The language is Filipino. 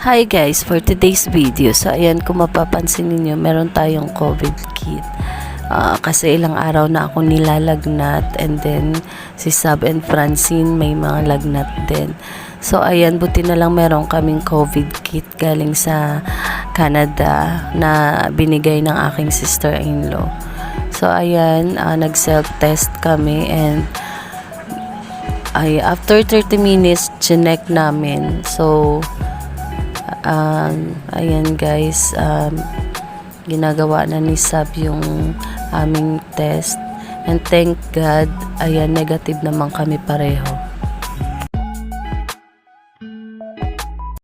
Hi guys, for today's video, so ayan kung mapapansin ninyo, meron tayong COVID kit. Kasi ilang araw na ako nilalagnat, and then si Sab and Francine may mga lagnat din. So ayan, buti na lang meron kaming COVID kit galing sa Canada na binigay ng aking sister-in-law. So ayan, nag-self-test kami, and after 30 minutes, chinek namin. So ayan guys, ginagawa na ni Sab yung aming test, and thank God, ayan, negative naman kami pareho.